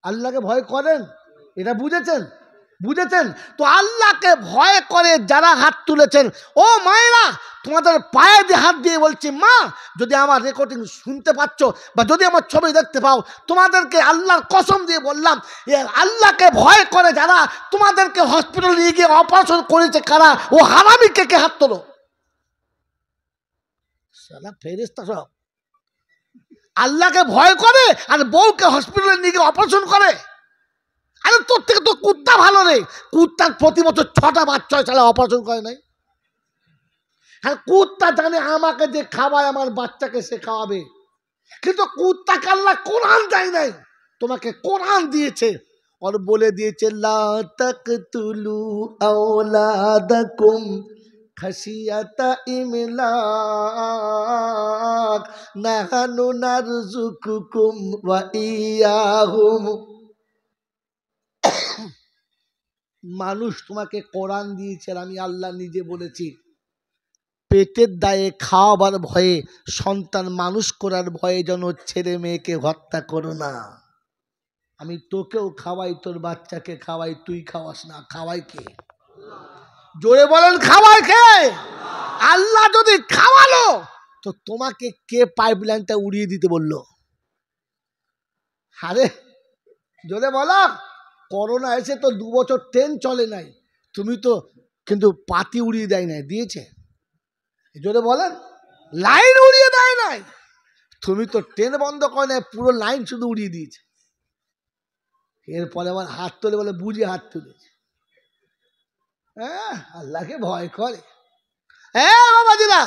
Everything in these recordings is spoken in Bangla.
আল্লাহকে ভয় করেন? এটা বুঝেছেন? বুঝেছেন তো? আল্লাহকে ভয় করে যারা হাত তুলেছেন, ও মায়েরা, তোমাদের পায়ে দিয়ে হাত দিয়ে বলছি, মা, যদি আমার রেকর্ডিং শুনতে পাচ্ছ বা যদি আমার ছবি দেখতে পাও, তোমাদেরকে আল্লাহর কসম দিয়ে বললাম, আল্লাহকে ভয় করে যারা তোমাদেরকে হসপিটালে নিয়ে গিয়ে অপারেশন করেছে কারা, ও হারামি কে হাত তোলো। সালা ফেরেশতা সব আল্লাহকে ভয় করে আর বউকে হসপিটালে নিয়ে গিয়ে অপারেশন করে। আরে তোর থেকে তো কুত্তা ভালো রে, কুত্তার প্রতি বছর 6টা বাচ্চা হয়, সালা অপারেশন করে নাই। আর কুত্তা জানে আমাকে যে খাওয়ায় আমার বাচ্চাকে সে খাওয়াবে, কিন্তু কুত্তাকে আল্লাহ কোরআন দেয় নাই, তোমাকে কোরআন দিয়েছে। আর বলে দিয়েছে, লা তাকতুলু আওলাদাকুম খাশিয়াতা ইমলাক নাহানু নারযুকুকুম ওয়া ইয়াহুম। মানুষ তোমাকে কোরআন দিয়েছে, আমি আল্লাহ নিজে বলেছি, পেটের দায়ে খাওয়াবার ভয়ে, সন্তান মানুষ করার ভয়ে যেন ছেলে মেয়েকে হত্যা করো না। আমি তোকেও খাওয়াই, তোর বাচ্চাকে খাওয়াই, তুই খাওয়াস না, খাওয়াই কে? জোরে বলেন, খাওয়াই কে? আল্লাহ যদি খাওয়ালো তো তোমাকে কে পাইপলাইনটা উড়িয়ে দিতে বললো? আরে জোরে বলো। করোনা এসে তো 2 বছর ট্রেন চলে নাই, তুমি তো কিন্তু পাতি উড়িয়ে দেয় নাই, দিয়েছে? জোরে বলেন, লাইন উড়িয়ে দেয় নাই, তুমি তো ট্রেন বন্ধ করে নাই, পুরো লাইন শুধু উড়িয়ে দিয়েছে। এরপরে আবার হাত তুলে বলে বুঝে হাত তুলেছে। হ্যাঁ, আল্লাহকে ভয় করে। হ্যাঁ বাবাজিরা,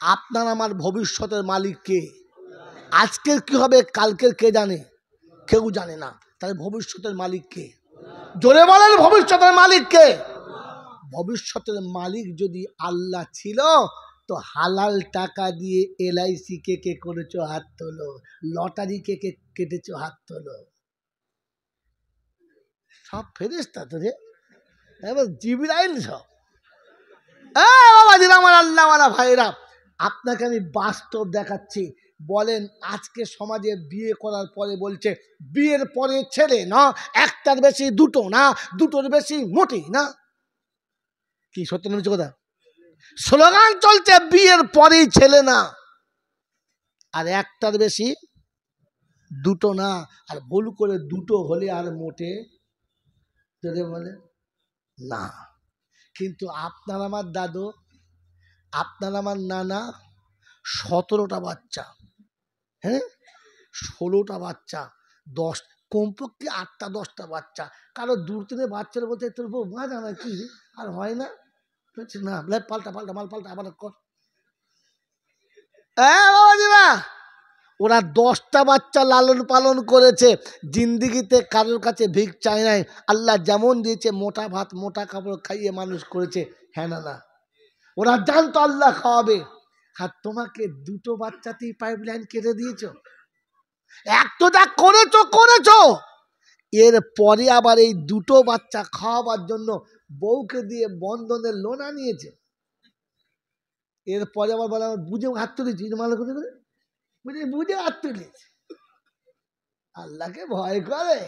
আপনার আমার ভবিষ্যতের মালিক কে? আজকের কি হবে কালকের কে জানে? কেউ জানে না। তাহলে ভবিষ্যতের মালিক কে? জোরে বলেন, ভবিষ্যতের মালিক কে? ভবিষ্যতের মালিক যদি আল্লাহ ছিল তো হালাল টাকা দিয়ে LIC কে করেছো হাত তোলো, লটারি কে কেটেছো হাত তোলো। সব ফেরেশতা তো রে, এবার জিবরাইল সব। বাবাজিরা আমার, আল্লাহওয়ালা ভাইরা, আপনাকে আমি বাস্তব দেখাচ্ছি। বলেন আজকে সমাজে বিয়ে করার পরে বলছে বিয়ের পরে ছেলে না, একটার বেশি দুটো না, দুটোর বেশি মোটেই না। কি সত্য না মিথ্যে কথা? স্লোগান চলছে বিয়ের পরেই ছেলে না, আর একটার বেশি দুটো না, আর ভুল করে দুটো হলে আর মোটে যদি বলে না। কিন্তু আপনার আমার দাদু, আপনার আমার নানা 17টা বাচ্চা, হ্যাঁ 16টা বাচ্চা, 10, কমপক্ষে 8টা 10টা বাচ্চা। কারো দূর থেকে বাচ্চারা বলছে তোর বউ মা জানা কি আর হয় না, বলছে না পাল্টা পাল্টা মাল পাল্টা আবার কর। বাবাজিরা, ওরা 10টা বাচ্চা লালন পালন করেছে, জিন্দিগিতে কারোর কাছে ভিক চায় নাই। আল্লাহ যেমন দিয়েছে মোটা ভাত মোটা কাপড় খাইয়ে মানুষ করেছে। হ্যাঁ না না, ওরা জানতো আল্লাহ খাওয়াবে। আর তোমাকে 2টো বাচ্চাতেই পাইপলাইন কেটে দিয়েছো। এক তো যা করেছো করেছো, এর পরে আবার এই 2টো বাচ্চা খাওয়াবার জন্য বউকে দিয়ে বন্ধনের লোন আনিয়েছে। এরপরে আবার বলে আমার বুঝে হাত তুলেছি, ভালো করে বুঝে হাত তুলেছি। আল্লাহকে ভয় করে,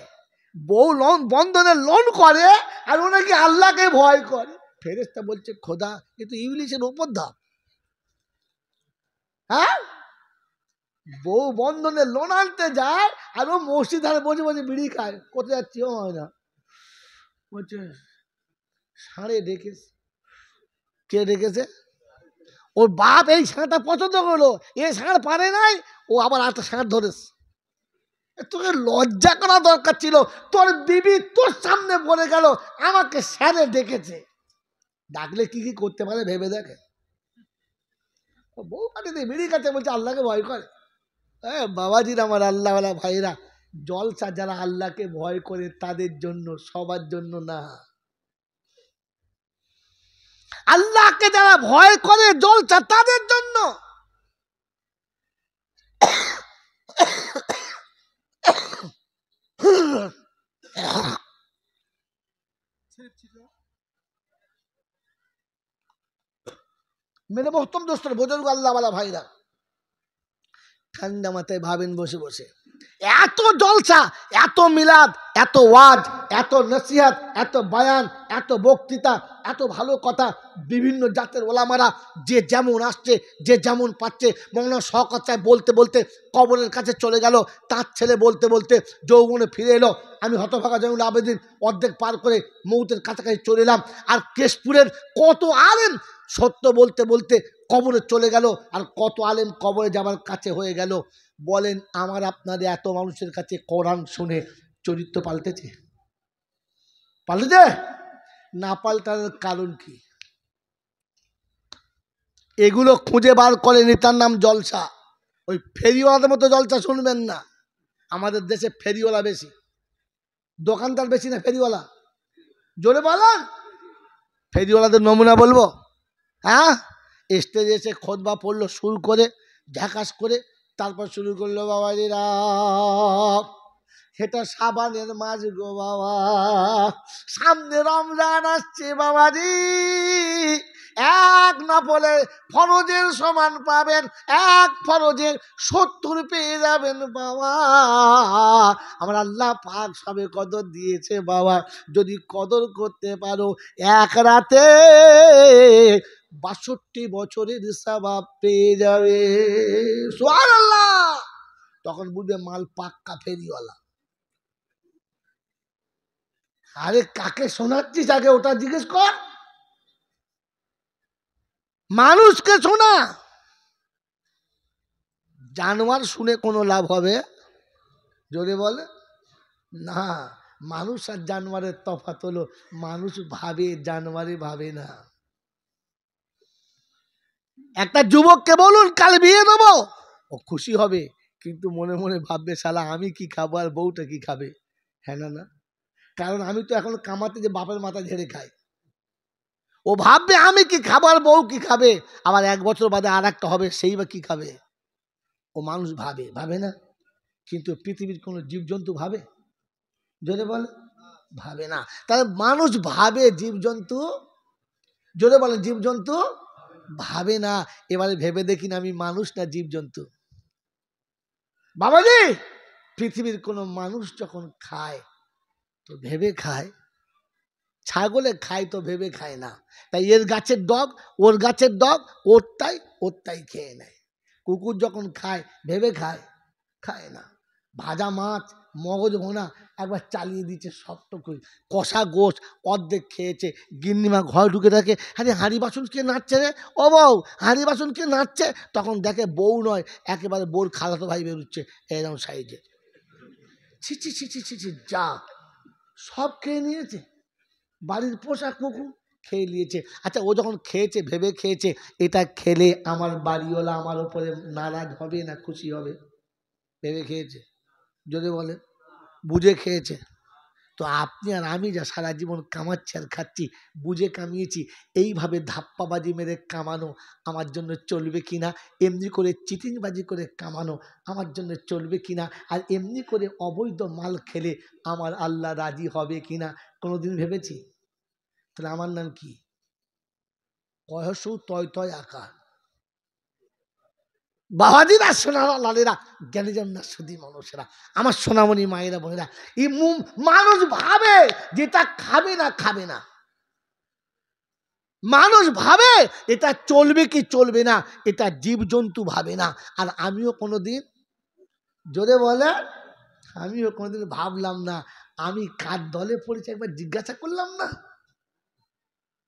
বউ লোন বন্ধনের লোন করে আর ওনাকে আল্লাহকে ভয় করে। ফেরেশতা বলছে খোদা এ তো ইবলিসের উপর ধাপ। হ্যাঁ, বউ বন্ধনের লোন আনতে যায় আর ও মসজিদ ধারে বসে বসে বিড়ি খায়। কোথায় যাচ্ছি ও হয় না, বলছে ষাঁড়ে ডেকেছে। কে ডেকেছে? ওর বাপ এই ষাঁড়টা পছন্দ করলো, এ ষাঁড় পারে নাই, ও আবার একটা ষাঁড় ধরেছে। তোকে লজ্জা করা দরকার ছিল, তোর বিবি তোর সামনে বলে গেল আমাকে স্যারে ডেকেছে। ডাকলে কি কি করতে পারে ভেবে দেখে। বউ পাঠিয়ে বিড়ি খাচ্ছে, বলছে আল্লাহকে ভয় করে। বাবাজির আমার, আল্লাহওয়ালা ভাইরা, জলসা যারা আল্লাহকে ভয় করে তাদের জন্য, সবার জন্য না। আল্লাহকে যারা ভয় করে জলসা তাদের জন্য। মেরে মোহতম দোস্তর বুজুর্গ আল্লাহওয়ালা ভাইরা, ঠান্ডা মাথায় ভাবেন বসে বসে এত জলসা, এত মিলাদ, এত ওয়াজ, এত নসিহত, এত বয়ান, এত বক্তৃতা, এত ভালো কথা, বিভিন্ন জাতের ওলামারা যে যেমন আসছে, যে যেমন পাচ্ছে। মৌলানা শওকত সাহেব বলতে বলতে কবরের কাছে চলে গেল, তার ছেলে বলতে বলতে যৌবনে ফিরে এলো। আমি হতভাগা জয়নুল আবেদিন অর্ধেক পার করে মৌতের কাছাকাছি চলে এলাম। আর কেশপুরের কত আলেম সত্য বলতে বলতে কবরে চলে গেল, আর কত আলেম কবরে যাবার কাছে হয়ে গেল। বলেন আমার আপনাদের এত মানুষের কাছে কোরআন শুনে চরিত্র পাল্টেছে? পাল্টেছে? না পাল্টার কারণ কি? এগুলো খুঁজে বার করেনি, তার নাম জলসা। ওই ফেরিওয়ালাদের মতো জলসা শুনবেন না। আমাদের দেশে ফেরিওয়ালা বেশি, দোকানদার বেশি না ফেরিওয়ালা? জোরে বলেন। ফেরিওয়ালাদের নমুনা বলবো। হ্যাঁ, স্টেজে এসে খোদবা পড়লো সুর করে, ঝাঁকাস করে, তারপর শুরু করলো বাবাজিরা এটা সাবানের মাস গো বাবা, সামনে রমজান আসছে বাবাজি, এক নফলে ফরজের সমান পাবেন, এক ফরজের 70 পেয়ে যাবেন বাবা। আমার আল্লাহ পাক সবে কদর দিয়েছে বাবা, যদি কদর করতে পারো এক রাতে 62 বছরের সওয়াব পেয়ে যাবে। সুবহানাল্লাহ। তখন বুঝবে মাল পাক্কা ফেরিওয়ালা। আরে কাকে শোনাচ্ছিস আগে ওটা জিজ্ঞেস কর। মানুষকে শোনা। জানোয়ার শুনে কোনো লাভ হবে? জোরে বলে না। মানুষ আর জানোয়ারের তফাৎ হলো মানুষ ভাবে, জানোয়ারে ভাবে না। একটা যুবককে বলুন কাল বিয়ে দেবো, ও খুশি হবে, কিন্তু মনে মনে ভাববে শালা আমি কি খাবো আর বউটা কি খাবে। হ্যাঁ না? না, কারণ আমি তো এখন কামাতে যে বাপের মাথা ঝেড়ে খাই। ও ভাববে আমি কি খাবো আর বউ কি খাবে, আবার 1 বছর বাদে আর একটা হবে, সেই বা কি খাবে। ও মানুষ ভাবে, ভাবে না? কিন্তু পৃথিবীর কোনো জীবজন্তু ভাবে? জোরে বলে ভাবে না। তাহলে মানুষ ভাবে, জীবজন্তু জোরে বলে জীবজন্তু ভাবে না। এবারে ভেবে দেখি না আমি মানুষ না জীবজন্তু? বাবাজি, পৃথিবীর কোনো মানুষ যখন খায় তো ভেবে খায়, ছাগলে খায় তো ভেবে খায় না। তাই এর গাছের ডগ ওর গাছের ডগ ওরটাই খেয়ে নেয়। কুকুর যখন খায় ভেবে খায়? খায় না। ভাজা মাছ, মগজ ভোনা একবার চালিয়ে দিচ্ছে শক্ত করে, কষা গোশ অর্ধেক খেয়েছে। গিন্নিমা ঘর ঢুকে থাকে, আরে হাঁড়ি বাসন কে নাচছে রে, ও বউ হাঁড়ি বাসন কে নাচছে? তখন দেখে বউ নয়, একেবারে বউর খালাতো ভাই বেরোচ্ছে এরকম সাইজে। ছি ছি ছি ছি ছি ছি, যা সব খেয়ে নিয়েছে। বাড়ির পোষা কুকুর খেয়ে নিয়েছে। আচ্ছা, ও যখন খেয়েছে ভেবে খেয়েছে এটা খেলে আমার বাড়িওয়ালা আমার উপরে নারাজ হবে না খুশি হবে? ভেবে খেয়েছে? যদি বলে বুঝে খেয়েছে। তো আপনি আর আমি যা সারা জীবন কামাচ্ছি আর খাচ্ছি, বুঝে কামিয়েছি, এইভাবে ধাপ্পাবাজি মেরে কামানো আমার জন্য চলবে কিনা? এমনি করে চিটিংবাজি করে কামানো আমার জন্য চলবে কিনা? আর এমনি করে অবৈধ মাল খেলে আমার আল্লাহ রাজি হবে কিনা কোনোদিন ভেবেছি? তাহলে আমার নাম কি? কয়সু তয় তয় আকার। বাবাজিরা, সোনারা, লালেরা, জ্ঞানীজন না শুধু মানুষেরা, আমার সোনামণি মায়েরা বোনেরা, এই মানুষ ভাবে যেটা খাবে না খাবে না। মানুষ ভাবে এটা চলবে কি চলবে না, এটা জীবজন্তু ভাবে না। আর আমিও কোনোদিন, জোরে বলে, আমিও কোনোদিন ভাবলাম না আমি কার দলে পড়েছি, একবার জিজ্ঞাসা করলাম না?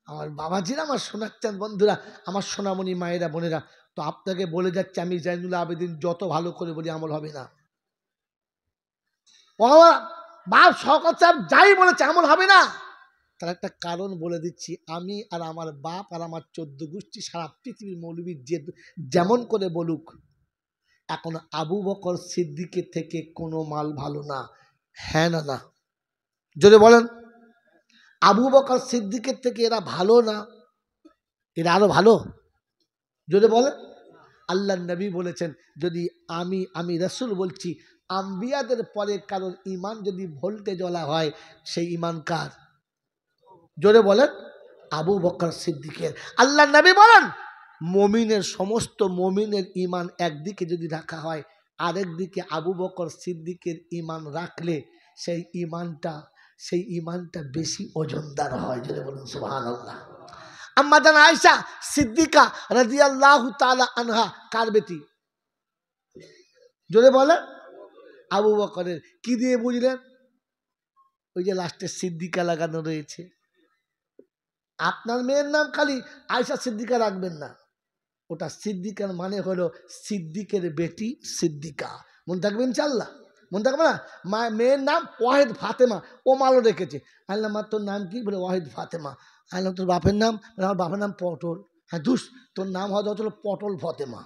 আমার বাবাজিরা, আমার শোনাচ্ছেন বন্ধুরা, আমার সোনামণি মায়েরা বোনেরা, তো আপনাকে বলে যাচ্ছে আমি জয়নুল আবেদিন যত ভালো করে বলি আমল হবে না। ও বাপ শওকত সাহেব যাই বলেছে আমল হবে না, তার একটা কারণ বলে দিচ্ছি। আমি আর আমার বাপ আর আমার 14 গোষ্ঠী সারা পৃথিবীর মৌলবী যে যেমন করে বলুক, এখন আবু বকর সিদ্দিকের থেকে কোনো মাল ভালো না। হ্যাঁ না? না যদি বলেন আবু বকর সিদ্দিকের থেকে এরা ভালো না, এরা আরো ভালো? যদি বলেন আল্লাহ নবী বলেছেন, যদি আমি রাসূল বলছি, আম্বিয়াদের পরে কারোর ইমান যদি ভোল্টে জ্বলা হয়, সেই ইমান কার? জোরে বলেন আবু বকর সিদ্দিকের। আল্লাহ নবী বলেন, মমিনের সমস্ত মমিনের ইমান একদিকে যদি রাখা হয় আরেকদিকে আবু বকর সিদ্দিকের ঈমান রাখলে সেই ঈমানটা বেশি ওজনদার হয়। যদি বলুন সুবহানাল্লাহ। আম্মা জান আয়েশা সিদ্দিকা রাদিয়াল্লাহু তাআলা আনহা কার বেটি? জোরে বলে আবু বকরের। কি দিয়ে বুঝলেন? ওই যে লাস্টে সিদ্দিকা লাগানো রয়েছে। আপনার মেয়ের নাম খালি আয়েশা সিদ্দিকা রাখবেন না, ওটা সিদ্দিকার মানে হলো সিদ্দিকের বেটি সিদ্দিকা। মনে থাকবে ইনশাআল্লাহ? মনে থাকবে না? মেয়ের নাম ওয়াহিদ ফাতেমা, ও মালও রেখেছে। আল্লাহ মা তোর নাম কি? বলে ওয়াহিদ ফাতেমা। আল্লাহ তোর বাপের নাম? আমার বাপের নাম পটল। হ্যাঁ দুস, তোর নাম হয়তো হচ্ছিল পটল ফাতেমা।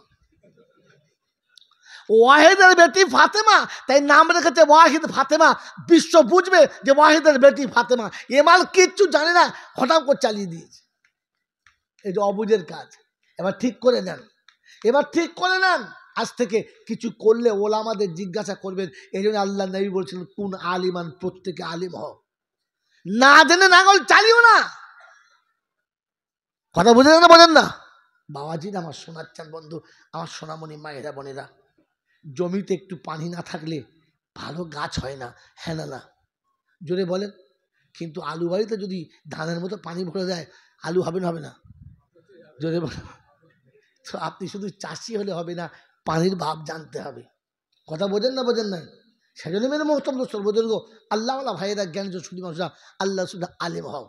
ওয়াহিদের বেটি ফাতেমা, তাই নাম রেখেছে ওয়াহিদ ফাতেমা। বিশ্ব বুঝবে যে ওয়াহিদের বেটি ফাতেমা। এমাল কিচ্ছু জানে না, হঠাৎ করে চালিয়ে দিয়েছে। এই যে অবুজের কাজ। এবার ঠিক করে নেন, এবার ঠিক করে নেন। আজ থেকে কিছু করলে ওলামাদের জিজ্ঞাসা করবেন। এই জন্য আল্লাহ নবী বলছিলেন কোন আলিমান, প্রত্যেকে আলিম হও। না জেনে নাঙ্গল চালিও না। কথা বুঝেন না? বলেন না বাবাজিরা? আমার শোনাচ্ছেন বন্ধু, আমার সোনামণি মায়েরা বোনেরা, জমিতে একটু পানি না থাকলে ভালো গাছ হয় না। হ্যাঁ না? না জোরে বলেন। কিন্তু আলু বাড়িতে যদি ধানের মতো পানি ভরে দেয়, আলু হবে না? হবে না? জোরে বলেন। তো আপনি শুধু চাষি হলে হবে না, পানির ভাব জানতে হবে। কথা বোঝেন না? বোঝেন নাই? সেজন্য মেরে মোহতম দোস্তর বুজুর্গ আল্লাহওয়ালা ভাইয়েরা, জ্ঞানী শুধু মানুষরা, আল্লাহ শুধু আলেম হও।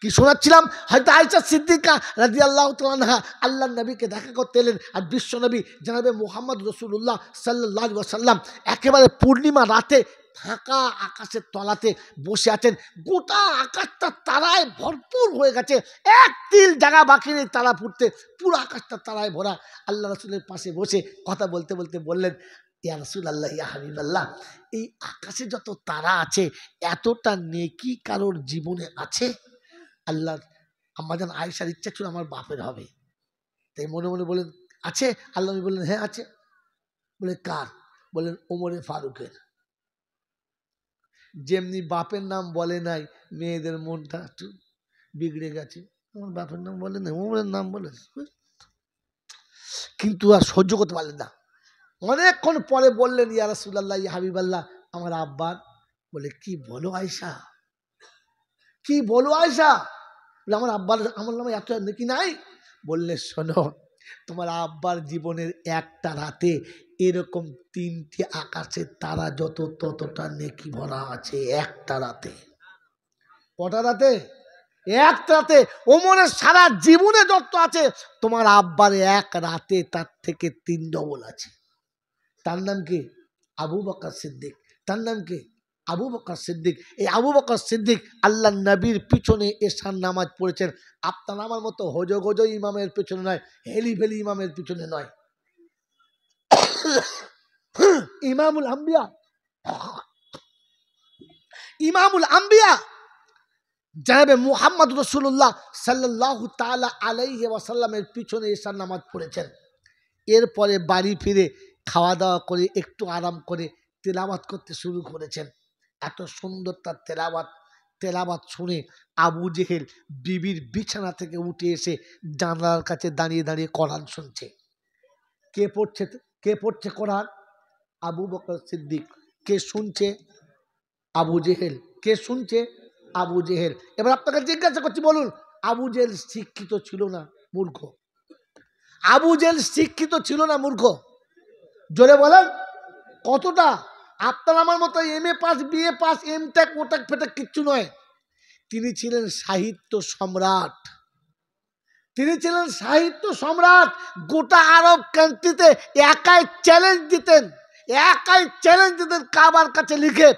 কি শোনাচ্ছিলাম? হয়তো আয়েশা সিদ্দিকা রাদিয়াল্লাহু তাআলা আনহা আল্লাহর নবীকে দেখা করতে এলেন। আর বিশ্ব নবী জনাবে মুহাম্মদ রাসূলুল্লাহ সাল্লাল্লাহু আলাইহি ওয়াসাল্লাম একেবারে পূর্ণিমা রাতে ফাঁকা আকাশের তলাতে বসে আছেন। গোটা আকাশটা তারায় ভরপুর হয়ে গেছে, এক তিল জায়গা বাকি নেই তারা ফুটতে, পুরো আকাশটা তারায় ভরা। আল্লাহ রাসূলের পাশে বসে কথা বলতে বলতে বললেন, ইয়া রাসূলুল্লাহ, ইয়া হাবিবাল্লাহ, এই আকাশে যত তারা আছে, এতটা নেকি কারোর জীবনে আছে? আল্লাহ আম্মাজান আয়েশার ইচ্ছা ছিল আমার বাপের হবে, তাই মনে মনে বলেন আছে? আল্লাহ বললেন হ্যাঁ আছে। বলে কার? বলেন ওমরে ফারুকের। যেমনি বাপের নাম বলে নাই, মেয়েদের মনটা একটু বিগড়ে গেছে। আমার বাপের নাম বলে নাই, ওমরের নাম বলে। কিন্তু আর সহ্য করতে পারলেন না। অনেকক্ষণ পরে বললেন, ইয়া রাসূলুল্লাহ, ইয়া হাবিবাল্লাহ, আমার আব্বার। বলে কি বলো আয়েশা, কি বলো আয়েশা? আমার আব্বার আমার নামে এত নেকি নাই? বললে শোনো, তোমার আব্বার জীবনের একটা রাতে এরকম 3টি আকাশের তারা যত, ততটা নেকি ভরা আছে একটা রাতে। কটা রাতে? একটা রাতে। ওমরের সারা জীবনে যত আছে, তোমার আব্বার এক রাতে তার থেকে 3 ডবল আছে। তার নাম কি? আবু বকর সিদ্দিক। তার নাম কি? আবু বকর সিদ্দিক। এই আবু বকর সিদ্দিক আল্লাহ নবীর পিছনে এশার নামাজ পড়েছেন। আপনার আমার মতো হজো গজো ইমামের পিছনে নয়, হেলি ফেলি ইমামের পিছনে নয়। ইমামুল আম্বিয়া, ইমামুল আম্বিয়া জনাবে মুহাম্মদ রাসূলুল্লাহ সাল্লাল্লাহু তাআলা আলাইহি ওয়াসাল্লামের পিছনে এশার নামাজ পড়েছেন। এরপরে বাড়ি ফিরে খাওয়া দাওয়া করে একটু আরাম করে তেলাওয়াত করতে শুরু করেছেন। এত সুন্দর তার তেলাওয়াত শুনে আবু জেহেল বিবির বিছানা থেকে উঠে এসে জানালার কাছে দাঁড়িয়ে দাঁড়িয়ে কোরআন শুনছে। কে পড়ছে কোরআন? আবু বকর সিদ্দিক। কে শুনছে? আবু জেহেল। কে শুনছে? আবু জেহেল। এবার আপনাকে জিজ্ঞাসা করছি, বলুন আবু জেহেল শিক্ষিত ছিল না মূর্খ? আবু জেহেল শিক্ষিত ছিল না মূর্খ? জোরে বলেন কতটা? আপনার আমার মতো MA pass, BA pass, MTech ওটাক ফেটাক কিচ্ছু নয়। তিনি ছিলেন সাহিত্য সম্রাট। তিনি ছিলেন সাহিত্য সম্রাট। গোটা আরব কান্ট্রিতে একাই চ্যালেঞ্জ দিতেন, কাবার কাছে লিখে,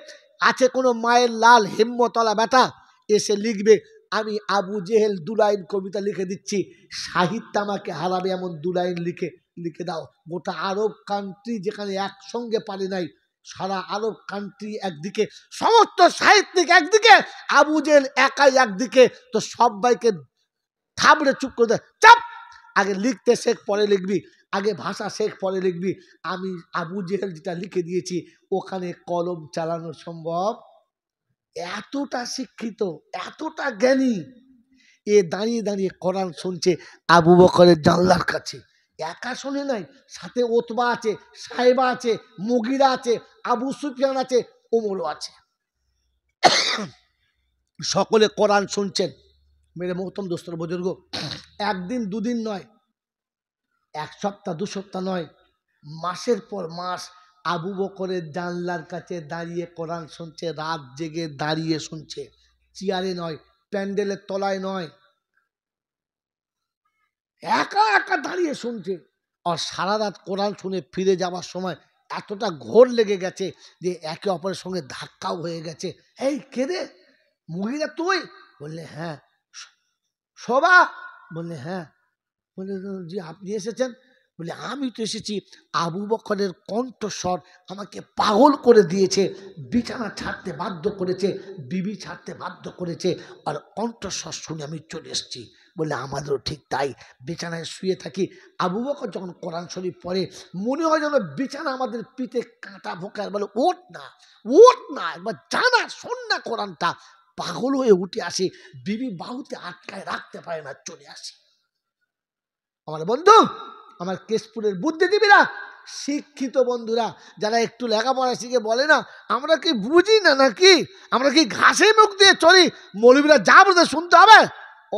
আছে কোনো মায়ের লাল হিম্মতলা বেটা এসে লিখবে, আমি আবু জেহেল 2 লাইন কবিতা লিখে দিচ্ছি, সাহিত্য আমাকে হারাবে এমন 2 লাইন লিখে দাও। গোটা আরব কান্ট্রি যেখানে একসঙ্গে পারে নাই, সারা আরব কান্ট্রি একদিকে, সমস্ত সাহিত্যিক একদিকে, আবু জেহেল একাই একদিকে, তো সবাইকে থাবড়ে চুপ করে দেয়, চাপ, আগে লিখতে শেখ পরে লিখবি, আগে ভাষা শেখ পরে লিখবি। আমি আবু জেহেল যেটা লিখে দিয়েছি ওখানে কলম চালানো সম্ভব। এতটা শিক্ষিত, এতটা জ্ঞানী। এ দাঁড়িয়ে দাঁড়িয়ে কোরআন শুনছে আবু বকরের জানলার কাছে। একা শোনে নাই, সাথে ওতবা আছে, সাহেবা আছে, মুগিরা আছে, আবু সুফিয়ান আছে, ওমরও আছে। সকলে কোরআন শুনছেন। মেরে মোহতম দোস্তর বুজুর্গ, একদিন দুদিন নয়, এক সপ্তাহ দু সপ্তাহ নয়, মাসের পর মাস আবু বকরের জানলার কাছে দাঁড়িয়ে কোরআন শুনছে, রাত জেগে দাঁড়িয়ে শুনছে, চেয়ারে নয়, প্যান্ডেলের তলায় নয়, একা একা দাঁড়িয়ে শুনছে। আর সারা রাত কোরআন শুনে ফিরে যাওয়ার সময় এতটা ঘোর লেগে গেছে যে একে অপরের সঙ্গে ধাক্কাও হয়ে গেছে। এই কে রে, মহিলা তুই? বললে হ্যাঁ। শোভা? বললে হ্যাঁ। বলে জি আপনি এসেছেন? বলে আমি তো এসেছি, আবু বকরের কণ্ঠস্বর আমাকে পাগল করে দিয়েছে, বিছানা ছাড়তে বাধ্য করেছে, বিবি ছাড়তে বাধ্য করেছে, আর কণ্ঠস্বর শুনে আমি চলে এসেছি। বলে আমাদেরও ঠিক তাই, বিছানায় শুয়ে থাকি, আবু বকর যখন কোরআন শরীফ পড়ে মনে হয় যেন বিছানা আমাদের পিঠে কাঁটা ভোকায়, বলে ওঠ না, ওঠ না, একবার জানা শোন না কোরআনটা। পাগল হয়ে উঠে আসি, বিবি বাহুতে আটকায় রাখতে পারে না, চলে আসি। আমার বন্ধু, আমার কেশপুরের বুদ্ধিজীবীরা, শিক্ষিত বন্ধুরা, যারা একটু লেখাপড়া শিখে বলে না আমরা কি বুঝি না নাকি, আমরা কি ঘাসে মুখ দিয়ে চলি, মৌলবীরা যা বলতে শুনতে হবে?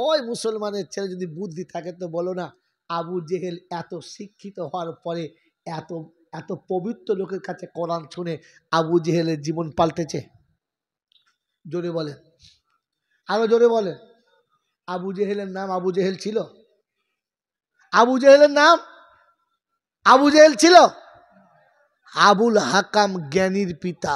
ওই মুসলমানের ছেলে যদি বুদ্ধি থাকে তো বলো না, আবু জেহেল এত শিক্ষিত হওয়ার পরে এত এত পবিত্র লোকের কাছে কোরআন শুনে আবু জেহেলের জীবন পাল্টেছে? জোরে বলেন, আরো জোরে বলেন। আবু জেহেলের নাম আবু জেহেল ছিল? আবু জেহেলের নাম আবু জেহেল ছিল? আবুল হাকাম জ্ঞানীর পিতা।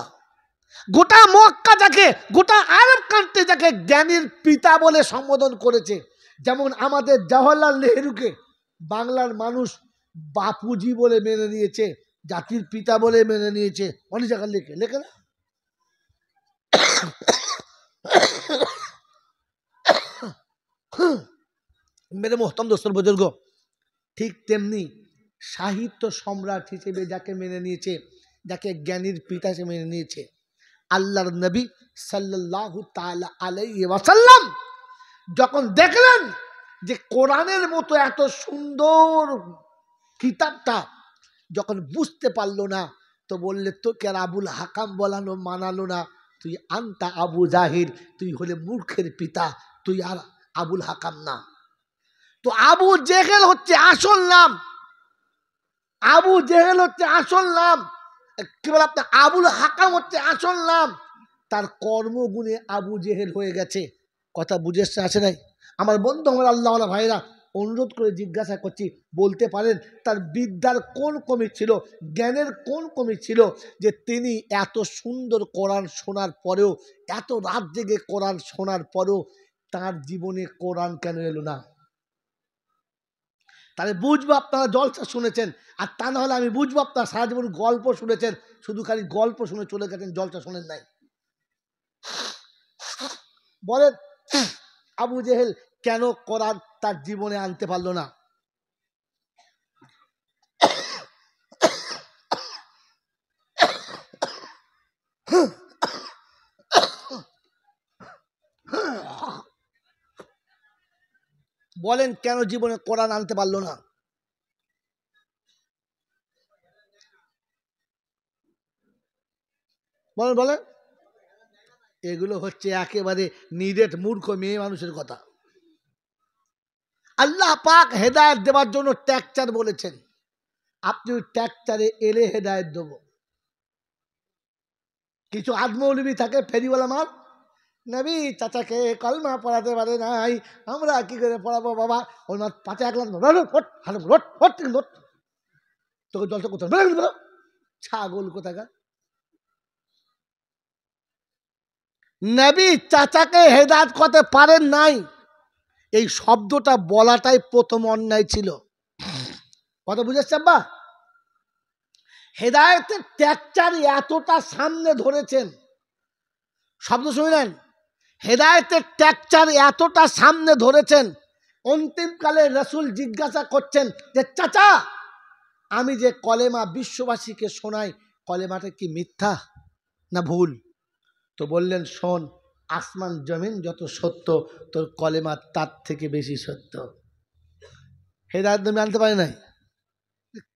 গোটা মক্কা যাকে, গোটা আরব কান্ট্রি যাকে জ্ঞানীর পিতা বলে সম্বোধন করেছে, যেমন আমাদের জওহরলাল নেহরুকে বাংলার মানুষ বাপুজি বলে মেনে নিয়েছে, জাতির পিতা বলে মেনে নিয়েছে, অনেক জায়গায় লেখে লেখে না? মেরে মোহতম দোস্তর বুজুর্গ, ঠিক তেমনি সাহিত্য সম্রাট হিসেবে যাকে মেনে নিয়েছে, যাকে জ্ঞানীর পিতা হিসেবে মেনে নিয়েছে, আল্লাহর নবী সাল্লাল্লাহু তাআলা আলাইহি ওয়াসাল্লাম যখন দেখলেন যে কোরআনের মতো এত সুন্দর কিতাবটা যখন বুঝতে পারলো না, তো বললে তোকে আর আবুল হাকাম বলানো মানালো না, তুই আনতা আবু জাহির, তুই হলে মূর্খের পিতা, তুই আর আবুল হাকাম না। তো আবু জেহেল হচ্ছে আসল নাম, আবু জেহেল হচ্ছে আসল নাম, কি বলে আপনার আবুল হাকাম হচ্ছে আসল নাম, তার কর্মগুণে আবু জেহেল হয়ে গেছে। কথা বুঝে আসে নাই? আমার বন্ধু, আমার আল্লাহওয়ালা ভাইরা, অনুরোধ করে জিজ্ঞাসা করছি, বলতে পারেন তার বিদ্যার কোন কমি ছিল, জ্ঞানের কোন কমি ছিল যে তিনি এত সুন্দর কোরআন শোনার পরেও, এত রাত জেগে কোরআন শোনার পরেও তার জীবনে কোরআন কেন এলো না? তাহলে বুঝবো আপনারা জলসা শুনেছেন, আর তা না হলে আমি বুঝবো আপনারা সারা জীবন গল্প শুনেছেন, শুধু খালি গল্প শুনে চলে গেছেন, জলসা শোনেন নাই। বলেন আবু জেহেল কেন কোরআন তার জীবনে আনতে পারলো না? বলেন কেন জীবনে কোরআন আনতে পারলো না? বলেন বলেন। এগুলো হচ্ছে একেবারে নিরেট মূর্খ মেয়ে মানুষের কথা। আল্লাহ পাক হেদায়েত দেওয়ার জন্য ট্যাকচার বলেছেন, আপনি ওই ট্যাকচারে এলে হেদায়েত দেব। কিছু আদমৌলবী থাকে ফেরিওয়ালা মাল, নবী চাচাকে কলমা পড়াতে পারে নাই, আমরা কি করে পড়াবো বাবা, ওর মা 5-1 লাখ তোকে জলটা কোথাও ছাগল কোথাকার। নবী চাচাকে হেদায়েত করতে পারেন নাই, এই শব্দটা বলাটাই প্রথম অন্যায় ছিল। কথা বুঝেছেন বা? হেদায়েতের ট্যাকচার এতটা সামনে ধরেছেন, শব্দ শুনলেন, হেদায়েতের ট্যাকচার এতটা সামনে ধরেছেন, অন্তিমকালে রাসূল জিজ্ঞাসা করছেন যে চাচা আমি যে কলেমা বিশ্ববাসীকে শোনাই, কলেমাটা কি মিথ্যা না ভুল? তো বললেন শোন, আসমান জমিন যত সত্য, তোর কলেমা তার থেকে বেশি সত্য। হেদায়েত নবী আনতে পারে নাই?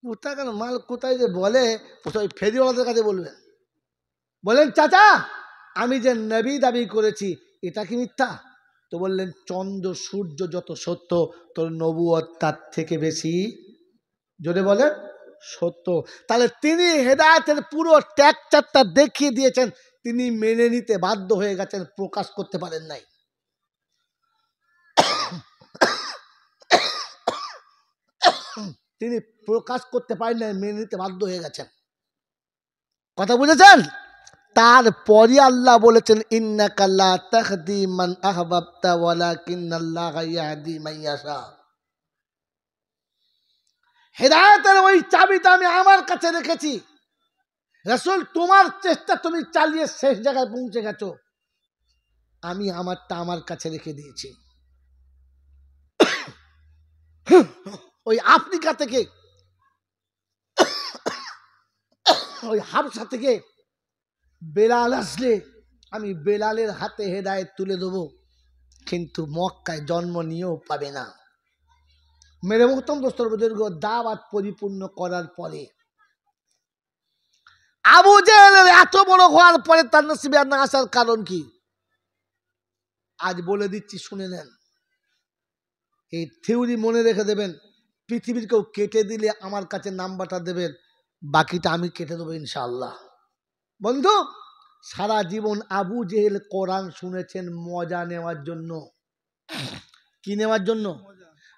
কোথায় কেন মাল কোথায় যে বলে ওই ফেরিওয়ালাদের কাছে বলবেন, বলেন চাচা আমি যে নবী দাবি করেছি এটা কি মিথ্যা? তো বললেন চন্দ্র সূর্য যত সত্য তোর নবুয়ত তার থেকে বেশি, জোরে বলেন, সত্য। তাহলে তিনি হেদায়েতের পুরো ট্যাকচারটা দেখিয়ে দিয়েছেন, তিনি মেনে নিতে বাধ্য হয়ে গেছেন, প্রকাশ করতে পারেন নাই। তিনি প্রকাশ করতে পারেন নাই, মেনে নিতে বাধ্য হয়ে গেছেন। কথা বুঝেছেন? তারপরে আল্লাহ বলেছেন ইন্নাকা লা তাহদি মান আহবাবতা ওয়ালাকিন্নাল্লাহা ইয়াহদি মান ইয়াশা। হেদায়েতের ওই চাবিটা আমি আমার কাছে রেখেছি। রাসূল তোমার চেষ্টা তুমি চালিয়ে শেষ জায়গায় পৌঁছে গেছো, আমি আমারটা আমার কাছে রেখে দিয়েছি। ওই আফ্রিকা থেকে, ওই হাবশা থেকে বেলাল আসলে আমি বেলালের হাতে হেদায়েত তুলে দেবো, কিন্তু মক্কায় জন্ম নিয়েও পাবে না। মেরে মোহতম দোস্তর বুজুর্গ, দাওয়াত পরিপূর্ণ করার পরে আবু জেহেলের এত বড় হওয়ার পরে তার নসিবে আর না আসার কারণ কি আজ বলে দিচ্ছি, শুনে নেন। এই থিওরি মনে রেখে দেবেন, পৃথিবীর কেউ কেটে দিলে আমার কাছে নাম্বারটা দেবেন, বাকিটা আমি কেটে দেবো ইনশাআল্লাহ। বন্ধু, সারা জীবন আবু জেহেল কোরআন শুনেছেন মজা নেওয়ার জন্য। কি নেওয়ার জন্য?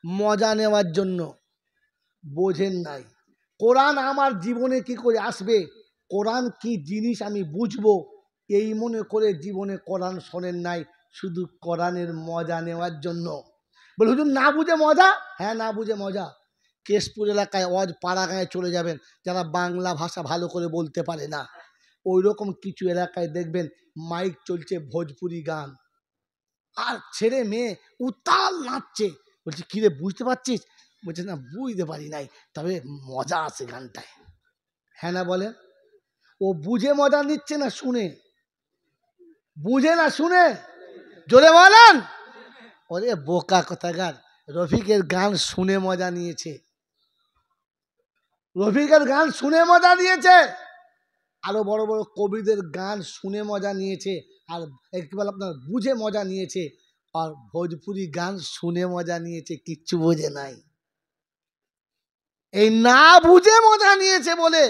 মজা নেওয়ার জন্য। বোঝেন নাই কোরআন আমার জীবনে কি করে আসবে, কোরআন কি জিনিস আমি বুঝবো, এই মনে করে জীবনে কোরআন শোনেন নাই, শুধু কোরআনের মজা নেওয়ার জন্য। বলে হুজুর না বুঝে মজা? হ্যাঁ না বুঝে মজা। কেশপুর এলাকায় পাড়া গাঁয়ে চলে যাবেন, যারা বাংলা ভাষা ভালো করে বলতে পারে না, ওই রকম কিছু এলাকায় দেখবেন মাইক চলছে ভোজপুরি গান, আর ছেলে মেয়ে উতাল নাচছে। বলছি কিরে বুঝতে পারছিস? বলছে না বুঝতে পারি নাই, তবে মজা আছে গানটায়। হ্যাঁ না বলে? ও বুঝে মজা নিচ্ছে না শুনে? বুঝে না শুনে? জোরে বলেন। ওরে বোকা কথাকার, রফিকের গান শুনে মজা নিয়েছে, রফিকের গান শুনে মজা নিয়েছে, আরো বড় বড় কবিদের গান শুনে মজা নিয়েছে, আর একবার আপনার বুঝে মজা নিয়েছে, আর ভোজপুরি গান শুনে মজা নিয়েছে, কিচ্ছু বোঝে নাই। এই না বুঝে মজা নিয়েছে বলে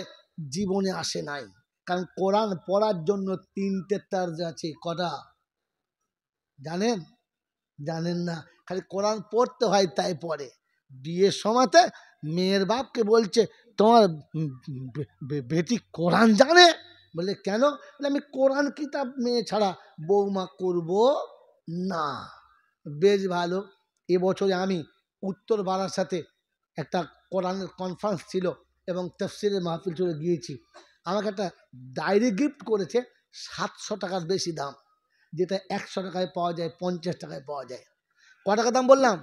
জীবনে আসে নাই। কারণ কোরআন পড়ার জন্য 3টে তার্জ আছে। কটা জানেন? জানেন না, খালি কোরআন পড়তে হয় তাই পড়ে। বিয়ের সময়তে মেয়ের বাপকে বলছে তোমার বেটি কোরআন জানে? বলে কেন? বলে আমি কোরআন কিতাব মেয়ে ছাড়া বৌমা করব না। বেশ ভালো। এবছরে আমি উত্তর বারাসাতে একটা কোরআনের কনফারেন্স ছিল এবং তাফসীরের মাহফিল চলে গিয়েছি। আমাকে একটা ডায়েরি গিফট করেছে, 700 টাকার বেশি দাম, যেটা 100 টাকায় পাওয়া যায়, 50 টাকায় পাওয়া যায়। ক টাকা দাম বললাম?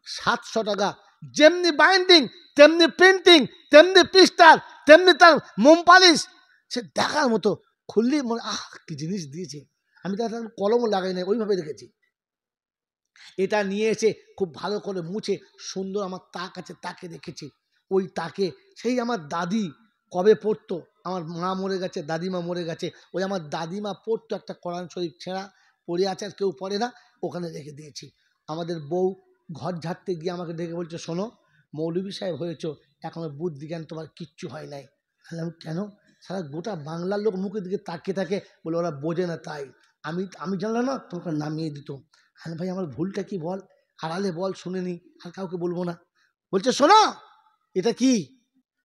700 টাকা। যেমনি বাইন্ডিং, তেমনি প্রিন্টিং, তেমনি পৃষ্ঠার, তেমনি তার মোম পালিশ, সে দেখার মতো। খুললি মনে কি জিনিস দিয়েছে। আমি তার কলমও লাগাই নাই, ওইভাবে রেখেছি। এটা নিয়ে এসে খুব ভালো করে মুছে সুন্দর আমার তাক আছে, তাকে রেখেছি। ওই তাকে সেই আমার দাদি কবে পড়তো, আমার মা মরে গেছে, দাদিমা মরে গেছে, ওই আমার দাদিমা পড়তো একটা কোরআন শরীফ ছেঁড়া পড়ে আছে, আর কেউ পড়ে না, ওখানে রেখে দিয়েছি। আমাদের বউ ঘর ঝাড়তে গিয়ে আমাকে ডেকে বলছে শোনো মৌলভী সাহেব হয়েছ, এখনো বুদ্ধি জ্ঞান তোমার কিচ্ছু হয় নাই। বললাম কেন? সারা গোটা বাংলার লোক মুখের দিকে তাকিয়ে থাকে, বলে ওরা বোঝে না তাই। আমি জানলাম না, তোমাকে নামিয়ে দিত। হ্যাঁ ভাই আমার ভুলটা কি বল, আড়ালে বল, শুনে নি, আর কাউকে বলবো না। বলছে শোনো এটা কি?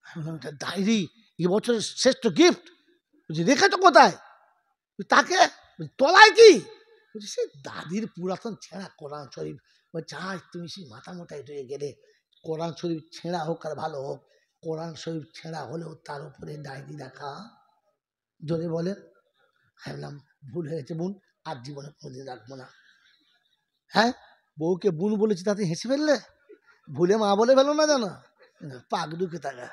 আমি বললাম এটা ডায়েরি, এবছরের শ্রেষ্ঠ গিফট। বলছি রেখেছো কোথায়? তাকে তলায় কি? বলছি সে দাদির পুরাতন ছেঁড়া কোরআন শরীফ। বলছে আজ তুমি সেই মাথা মোটাই রয়ে গেলে, কোরআন শরীফ ছেঁড়া হোক আর ভালো হোক, কোরআন শরীফ ছেঁড়া হলেও তার উপরে ডায়েরি রাখা। জোরে বলে। আমি বললাম ভুল হয়েছে বোন, আর জীবনে কোনোদিন রাখবো না। হ্যাঁ, বউকে বোন বলেছি তাতে হেসে ফেললে, ভুলে মা বলে ফেলো না জানো, পাক ঢুকে থাকা।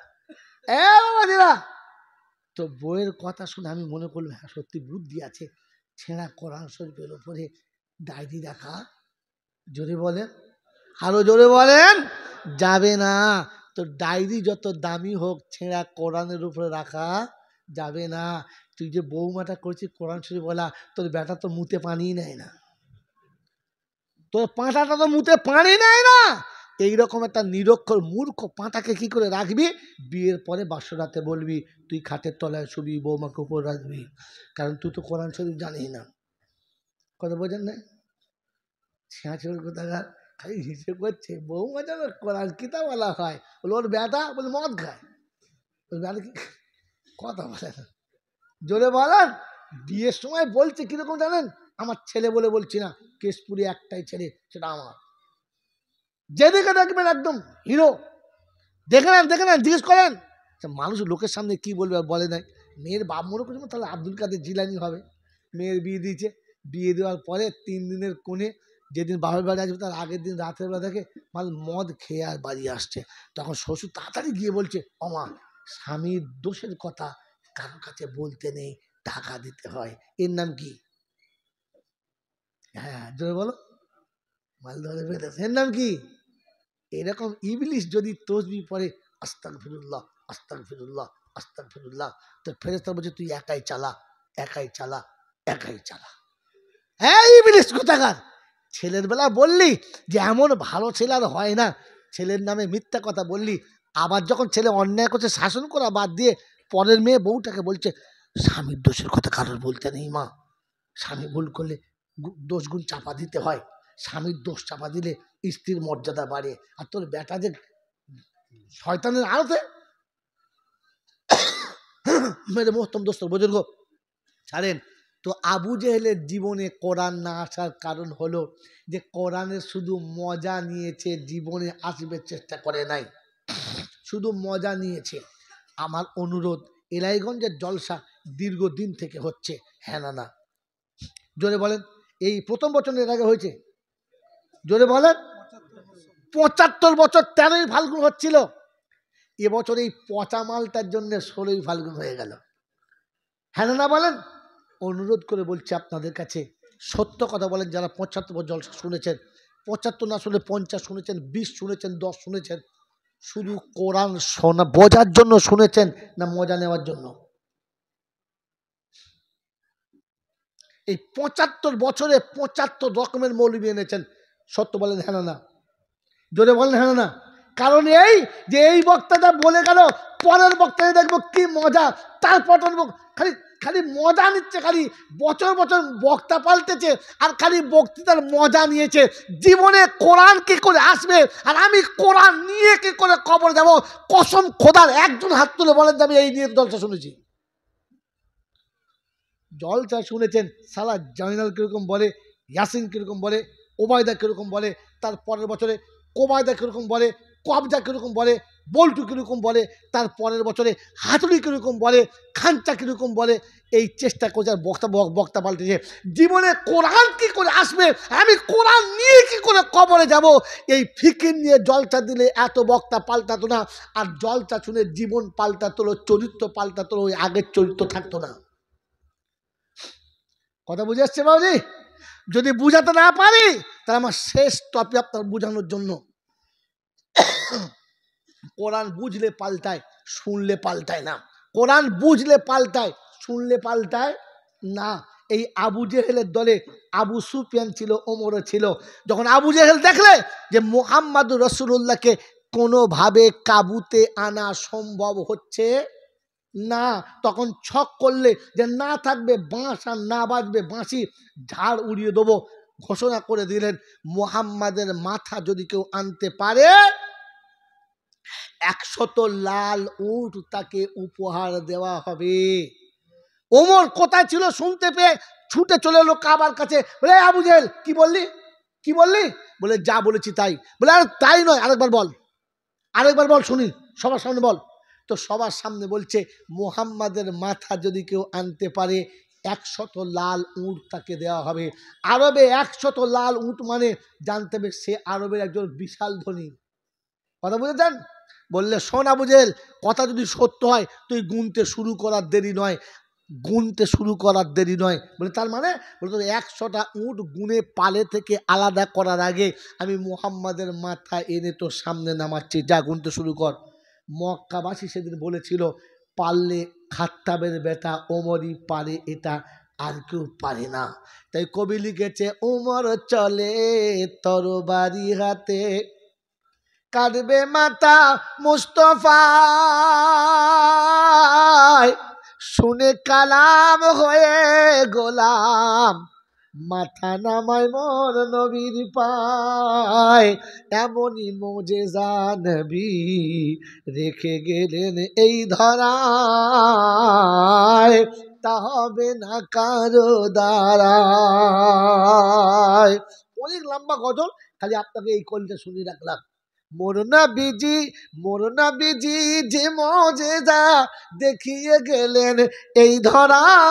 তো বইয়ের কথা শুনে আমি মনে করলাম হ্যাঁ সত্যি বুদ্ধি আছে, ছেঁড়া কোরআন শরীফের উপরে ডায়েরি রাখা। জোরে বলেন, আরো জোরে বলেন। যাবে না, তো ডায়েরি যত দামি হোক ছেঁড়া কোরআনের উপরে রাখা যাবে না। তুই যে বৌমাটা করছিস কোরআন শরীফ বলা, তোর বেটা তো মুতে পানি নেয় না, তোর পাঁটাটা তো মুতে পানি নেয় না। এইরকম একটা নিরক্ষর মূর্খ পাঁটাকে কি করে রাখবি? বিয়ের পরে বাসরাতে বলবি তুই খাটের তলায় শুবি, বৌমাকে উপর রাখবি, কারণ তুই তো কোরআন শরীফ জানিস না। কথা বোঝেন না? ছেঁচড় কোথাকার খালি হিসেব করছে, বৌমা যেন কোরআন কিতাব বলা হয়, বলে ওর বেটা বলে মদ খায়, ওর বেটা কি কথা বলে না, জোরে বলেন। বিয়ের সময় বলছে কিরকম জানেন? আমার ছেলে বলে বলছি না, কেশপুরে একটাই ছেলে, সেটা আমার। যেদিকে দেখবেন একদম হিরো, দেখে নেন জিজ্ঞেস করেন। মানুষ লোকের সামনে কি বলবে আর বলে নাই। মেয়ের বাপ মনে করছে তাহলে আব্দুল কাদের জিলানি হবে। মেয়ের বিয়ে দিয়েছে, বিয়ে দেওয়ার পরে 3 দিনের কোণে, যেদিন বাবার বাড়ি আসবে তার আগের দিন রাতের বেলা থেকে মাল মদ খেয়ে আর বাড়ি আসছে। তখন শ্বশুর তাড়াতাড়ি গিয়ে বলছে, অমা স্বামীর দোষের কথা কারোর কাছে বলতে নেই, টাকা দিতে হয়। এর নাম কি? হ্যাঁ জোরে বলো, মাল ধরে ফেলেছে, এর নাম কি? এরকম ইবলিশ যদি তসবি পড়ে আস্তাগফিরুল্লাহ আস্তাগফিরুল্লাহ আস্তাগফিরুল্লাহ, তো ফেরেশতা বলছে তুই একাই চালা, একাই চালা, একাই চালা। হ্যাঁ ইবলিশ কোথাকার, ছেলের বেলা বললি যে এমন ভালো ছেলে আর হয় না, ছেলের নামে মিথ্যা কথা বললি, আবার যখন ছেলে অন্যায় করছে শাসন করা বাদ দিয়ে পরের মেয়ে বউটাকে বলছে স্বামীর দোষের কথা কারোর বলতে নেই মা, স্বামী ভুল করলে দোষ গুণ চাপা দিতে হয়, স্বামীর দোষ চাপা দিলে স্ত্রীর মর্যাদা বাড়ে। আর তোর বেটা যে শয়তানের আড়তে মেরে মোহতম দোস্ত বুজুর্গ ছাড়েন। তো আবু জেহেলের জীবনে কোরআন না আসার কারণ হলো যে কোরআনের শুধু মজা নিয়েছে, জীবনে আসবার চেষ্টা করে নাই, শুধু মজা নিয়েছে। আমার অনুরোধ, এলাইগঞ্জের জলসা দীর্ঘদিন থেকে হচ্ছে, হ্যাঁ না না? জোরে বলেন। এই প্রথম বছর এর আগে হয়েছে? জোরে বলেন। 75 বছর 13ই ফাল্গুন হচ্ছিল, এবছর এই পচা মালটার জন্য 16ই ফাল্গুন হয়ে গেল। হ্যাঁ না বলেন? অনুরোধ করে বলছি আপনাদের কাছে, সত্য কথা বলেন, যারা 75 বছর জলসা শুনেছেন, 75 না শুনে 50 শুনেছেন, 20 শুনেছেন, 10 শুনেছেন, শুধু কোরআন শোনা বোঝার জন্য শুনেছেন না মজা নেওয়ার জন্য? এই 75 বছরে 75 রকমের মৌলবি এনেছেন, সত্য বলেন হ্যাঁ না? জোরে বলেন হ্যাঁ না? কারণ এই যে এই বক্তাটা বলে গেল, পরের বক্তাটা দেখবো কি মজা, তারপর খালি খালি মজা নিচ্ছে, খালি বছর বছর বক্তা পাল্টেছে আর খালি বক্তৃতার মজা নিয়েছে। জীবনে কোরআন কি করে আসবে আর আমি কোরআন নিয়ে কি করে কবর যাব? কসম খোদার, একজন হাত তুলে বলেন যে আমি এই নিয়ে জলসা শুনেছি। জলসা শুনেছেন, সালা জামিনাল কিরকম বলে, ইয়াসিন কিরকম বলে, ওবায়দা কিরকম বলে, তার পরের বছরে কোবায়দা কিরকম বলে, কবজা কিরকম বলে, বল্টু কিরকম বলে, তার পরের বছরে হাতুড়ি কিরকম বলে, খাঞ্চা কিরকম বলে। এই চেষ্টা করছে, বক্তা পাল্টেছে। জীবনে কোরআন কি করে আসবে, আমি কোরআন নিয়ে কি করে কবরে যাব, এই ফিকির নিয়ে জলসা দিলে এত বক্তা পাল্টাতো না। আর জলসা শুনে জীবন পাল্টাতো, চরিত্র পাল্টাতো, ওই আগের চরিত্র থাকতো না। কথা বুঝে আসছে বাবুজি? যদি বুঝাতে না পারি তাহলে আমার শেষ টপিক আপনার বুঝানোর জন্য, কোরআন বুঝলে পাল্টায়, শুনলে পাল্টায় না। কোরআন বুঝলে পাল্টায়, শুনলে পাল্টায় না। এই আবু জেহেলের দলে আবু সুফিয়ান ছিল, ওমরও ছিল। যখন আবু জেহেল দেখলে যে মুহাম্মাদুর রাসূলুল্লাহকে কোনোভাবে কাবুতে আনা সম্ভব হচ্ছে না, তখন ছক করলে যে না থাকবে বাঁশ আর না বাজবে বাঁশি, ঝাড় উড়িয়ে দেবো। ঘোষণা করে দিলেন মুহাম্মাদের মাথা যদি কেউ আনতে পারে 100 লাল উট তাকে উপহার দেওয়া হবে। ওমর কোথায় ছিল শুনতে পেয়ে ছুটে চলে এলো কাবার কাছে, বলে আবু জেহেল কি বললি, কি বললি? বলে যা বলেছি তাই। বলে আর তাই নয়, আরেকবার বল শুনি, সবার সামনে বল। তো সবার সামনে বলছে মুহাম্মাদের মাথা যদি কেউ আনতে পারে 100 লাল উট তাকে দেওয়া হবে। আরবে 100 লাল উট মানে জানতে হবে সে আরবের একজন বিশাল ধনী। কথা বুঝেছেন? বললে শোন আবু জেহেল, কথা যদি সত্য হয় তুই গুনতে শুরু করার দেরি নয়, গুনতে শুরু করার দেরি নয়। বলে তার মানে বলে তোর 100টা উট গুনে পালে থেকে আলাদা করার আগে আমি মুহাম্মাদের মাথা এনে তোর সামনে নামাচ্ছি, যা গুনতে শুরু কর। মক্কাবাসী সেদিন বলেছিল পারলে খাত্তাবের বেটা ওমরই পারে, এটা আর কেউ পারে না। তাই কবি লিখেছে ওমর চলে তরবারি হাতে, কাটবে মাথা মুস্তফায়, শুনে কালাম হয়ে গোলাম, মাথা নামায় মোর নবীর পায়। এমনই মোজেজা নবী রেখে গেলেন এই ধরায়, তা হবে না কারো দ্বারায়। অনেক লম্বা গজল, খালি আপনাকে এই কলটা শুনিয়ে রাখলাম। মোর নবীজি যে মোজেজা দেখিয়ে গেলেন এই ধরায়,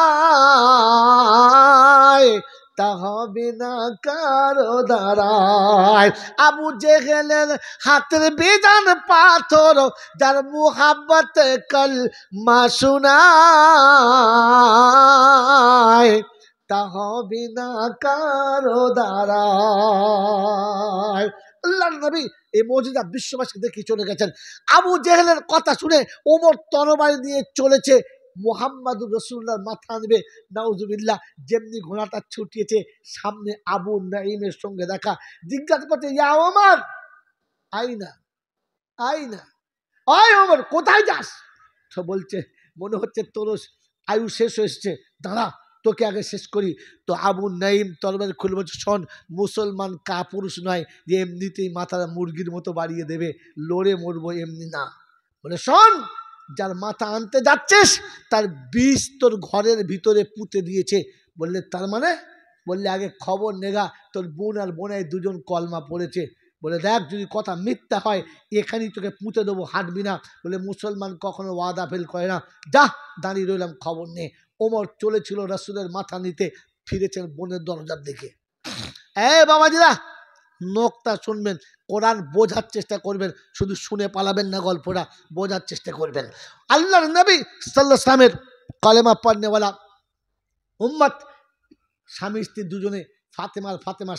তা হবে না কারো দ্বারায়। আবু জেহেলের হাতের বেজান পাথর, যার মুহাব্বত কলমা শোনায়, তা হবে না কারো দ্বারায়। আল্লাহর নবী এই মুজিজা বিশ্ববাসীকে দেখিয়ে চলে গেছেন। আবু জেহেলের কথা শুনে ওমর তরবারি দিয়ে চলেছে, মুহাম্মাদুর রাসূলুল্লাহর মাথা আনবে, নাউজুবিল্লাহ। যেমনি ঘোড়াটা ছুটিয়েছে, সামনে আবু নাঈমের সঙ্গে দেখা। জিজ্ঞাসা করছে, ইয়া ওমর আইনা আইনা, ওই ওমর কোথায় যাস? তো বলছে মনে হচ্ছে তোর আয়ু শেষ হয়েছে, দাঁড়া তোকে আগে শেষ করি। তো আবু নাঈম তরবারি খুলে বলছে, শোন, মুসলমান কাপুরুষ নয় যে এমনিতেই মাথাটা মুরগির মতো বাড়িয়ে দেবে, লড়ে মরবো এমনি না। বলে শোন, যার মাথা আনতে যাচ্ছিস তার বিষ তোর ঘরের ভিতরে পুঁতে দিয়েছে। বললে তার মানে? বললে আগে খবর নেগা, তোর বোন আর বোনাই দুজন কলমা পড়েছে। বলে দেখ, যদি কথা মিথ্যা হয় এখানেই তোকে পুঁতে দেবো, হাঁটবি না। বলে মুসলমান কখনো ওয়াদা ফেল করে না, যা। দাঁড়িয়ে রইলাম খবর নেই। ওমর চলেছিল রাসূলের মাথা নিতে, ফিরেছেন বোনের দরজার দিকে। বাবাজিরা, নোকটা শুনবেন, কোরআন বোঝার চেষ্টা করবেন, শুধু শুনে পালাবেন না, গল্পটা বোঝার চেষ্টা করবেন। আল্লাহর নবী সাল্লাল্লাহু আলাইহি ওয়াসাল্লামের কালেমা পড়নেওয়ালা উম্মত, স্বামী স্ত্রী দুজনে, ফাতেমার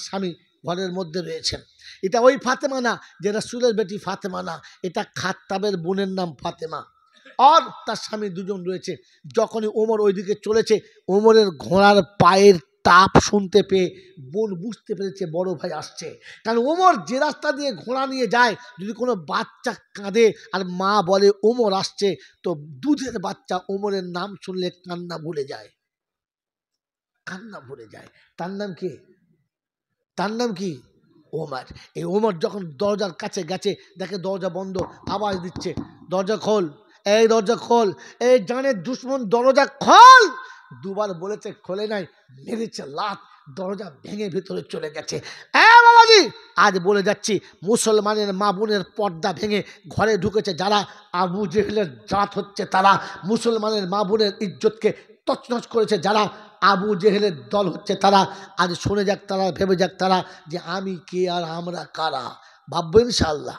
স্বামী ঘরের মধ্যে রয়েছেন। এটা ওই ফাতেমা না যে রাসূলের বেটি ফাতেমা না, এটা খাত্তাবের বোনের নাম ফাতেমা, আর তার স্বামী দুজন রয়েছে। যখনই ওমর ওইদিকে চলেছে, ওমরের ঘোড়ার পায়ের তাপ শুনতে পেয়ে বোন বুঝতে পেরেছে বড় ভাই আসছে। কারণ ওমর যে রাস্তা দিয়ে ঘোড়া নিয়ে যায়, যদি কোনো বাচ্চা কাঁদে আর মা বলে ওমর আসছে, তো দুধের বাচ্চা ওমরের নাম শুনলে কান্না ভুলে যায়, কান্না ভুলে যায়। তার নাম কি? তার নাম কি? ওমর। এই ওমর যখন দরজার কাছে গেছে, দেখে দরজা বন্ধ, আওয়াজ দিচ্ছে, দরজা খোল, এই দরজা খোল, এই জানের দুশ্মন দরজা খোল। দুবার বলেছে, খোলে নাই, মেরেছে লাত, দরজা ভেঙে ভেতরে চলে গেছে। বাবাজি, আজ বলে যাচ্ছি, মুসলমানের মা বোনের পর্দা ভেঙে ঘরে ঢুকেছে যারা, আবু জেহেলের জাত হচ্ছে তারা। মুসলমানের মা বোনের ইজ্জতকে তছনছ করেছে যারা, আবু জেহেলের দল হচ্ছে তারা। আজ শুনে যাক তারা, ভেবে যাক তারা যে আমি কে আর আমরা কারা। ভাববেন ইনশাআল্লাহ,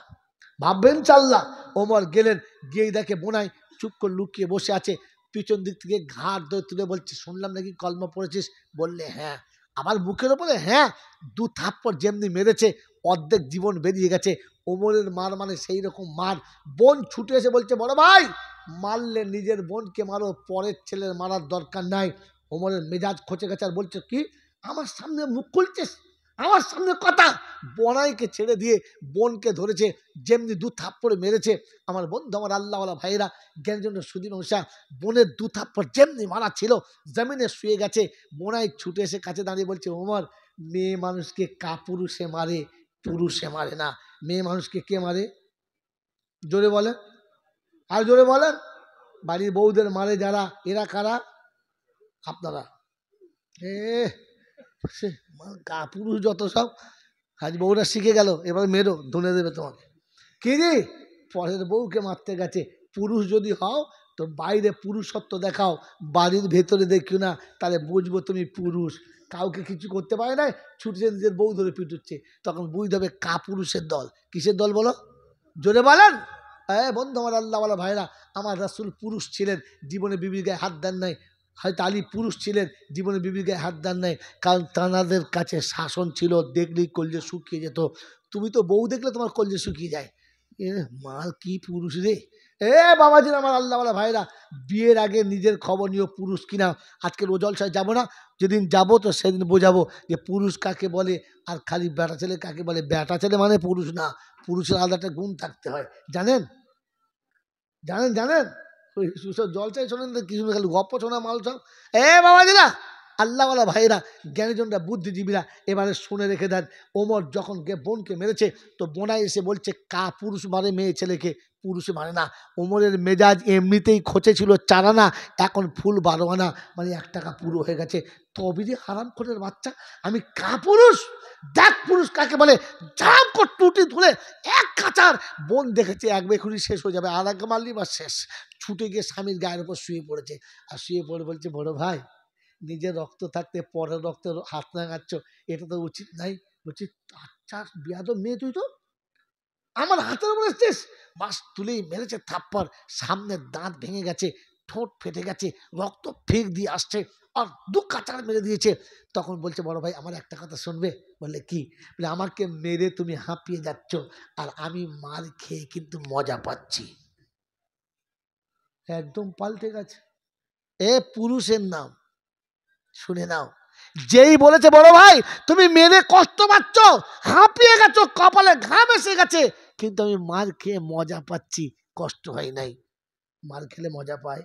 ভাববেন ইনশাআল্লাহ। ওমর গেলেন, গিয়ে দেখে বোনাই চুপ করে লুকিয়ে বসে আছে। পিছন দিক থেকে ঘাট ধরে তুলে বলছে, শুনলাম নাকি কলমা পড়েছিস? বললে হ্যাঁ। আবার মুখের ওপরে হ্যাঁ। দু থাপ্পড় যেমনি মেরেছে, অর্ধেক জীবন বেরিয়ে গেছে। ওমরের মার মানে সেই রকম মার। বোন ছুটে এসে বলছে, বড় ভাই, মারলে নিজের বোনকে মারো, পরের ছেলের মারার দরকার নাই। ওমরের মেজাজ খচে গেছে, আর বলছে, কি আমার সামনে মুখ খুলছিস, আমার সামনে কথা? বনাইকে ছেড়ে দিয়ে বোনকে ধরেছে, যেমনি দু থাপ্পড়ে মেরেছে। আমার বন্ধু, আমার আল্লাহওয়ালা ভাইরা, জ্ঞান জন্য সুদী মশা, বোনের দু থাপ্পড় যেমনি মারা ছিল, জমিনে শুয়ে গেছে। বোনাই ছুটে এসে কাছে দাঁড়িয়ে বলছে, ওমর, মেয়ে মানুষকে কাপুরুষে মারে, পুরুষে মারে না। মেয়ে মানুষকে কে মারে? জোরে বলেন, আর জোরে বলেন। বাড়ির বউদের মারে যারা, এরা কারা? আপনারা। কাপুরুষ যত সব, আজ বউরা শিখে গেল, এবার মেরো, ধুনে দেবে তোমাকে। কি রে, পরের বউকে মারতে গেছে। পুরুষ যদি হও তো বাইরে পুরুষত্ব দেখাও, বাড়ির ভেতরে দেখিও না, তাহলে বুঝবো তুমি পুরুষ। কাউকে কিছু করতে পারে না, ছুটছে নিজের বউ ধরে পিটুচ্ছে, তখন বুঝতে হবে কাপুরুষের দল। কিসের দল বলো? জোরে বলেন। বন্ধু, আমার আল্লাহওয়ালা ভাইরা, আমার রাসূল পুরুষ ছিলেন, জীবনে বিবির গায়ে হাত দেন নাই। হয়তো আলী পুরুষ ছিলেন, জীবনে বিবির গায়ে হাত দেন নাই, কারণ তাঁদের কাছে শাসন ছিল, দেখলেই কলজে শুকিয়ে যেত। তুমি তো বউ দেখলে তোমার কলজে শুকিয়ে যায়। এ মাল কি পুরুষ রে! এ বাবাজির আমার আল্লাহওয়ালা ভাইরা, বিয়ের আগে নিজের খবর নিও পুরুষ কিনা। আজকে ও জলসায় যাবো না, যেদিন যাবো তো সেদিন বোঝাবো যে পুরুষ কাকে বলে আর খালি বেটা ছেলে কাকে বলে। বেটা ছেলে মানে পুরুষ না, পুরুষের আলাদা একটা গুণ থাকতে হয়, জানেন জানেন জানেন। ওই সুসব জলসায় শোনেন তো কিছু খালি গপ্প শোনা মাল সব। এ বাবাজিরা, আল্লাহওয়ালা ভাইরা, জ্ঞানীজনরা, বুদ্ধিজীবীরা, এবারে শুনে রেখে দেন। ওমর যখন বোনকে মেরেছে তো বোনাই এসে বলছে পুরুষ মারে মেয়ে ছেলেকে, পুরুষ মানে না। ওমরের মেজাজ এমনিতেই খোঁচে ছিল 4 আনা, এখন ফুল 12 আনা, মানে 1 টাকা পুরো হয়ে গেছে। তবে যে হারাম খোরের বাচ্চা, আমি পুরুষ দেখ পুরুষ কাকে বলে, জাম কর টুটি ধরে এক কাচার। বোন দেখেছে এক বেখুনি শেষ হয়ে যাবে, আর এক মারলি বা শেষ। ছুটে গিয়ে স্বামীর গায়ের উপর শুয়ে পড়েছে, আর শুয়ে পড়ে বলছে, বড় ভাই, নিজের রক্ত থাকতে পরের রক্তে হাত লাগাচ্ছ, এটা তো উচিত নাই। বলছি, আচ্ছা বিয়াদব মেয়ে তুই তো, আমার হাতের উপর এসছিস। বাস তুলেই মেরেছে থাপ্পড়, সামনে দাঁত ভেঙে গেছে, ঠোঁট ফেটে গেছে, রক্ত ফেক দিয়ে আসছে, আর 2 কাচার মেরে দিয়েছে। তখন বলছে, বড় ভাই আমার একটা কথা শুনবে? বললে কি? বলে, আমাকে মেরে তুমি হাঁপিয়ে যাচ্ছ, আর আমি মার খেয়ে কিন্তু মজা পাচ্ছি। একদম পাল্টে গেছে। এ পুরুষের নাম, শুনে নাও। যেই বলেছে, বড় ভাই তুমি মেরে কষ্ট পাচ্ছ, হাঁপিয়ে গেছো, কপালে ঘাম এসে গেছে, কিন্তু আমি মার খেয়ে মজা পাচ্ছি, কষ্ট হয় নাই। মার খেলে মজা পায়?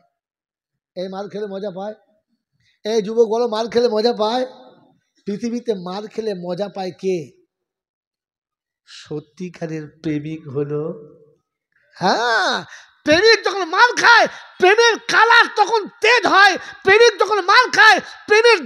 এই মার খেলে মজা পায়? এই যুবক বলো, মার খেলে মজা পায়? পৃথিবীতে মার খেলে মজা পায় কে? সত্যিকারের প্রেমিক হলো। হ্যাঁ, প্রেমিক যখন মার খায়, প্রেমের কালার তখন তেজ হয়। প্রেমিক যখন মার খায়, প্রেমের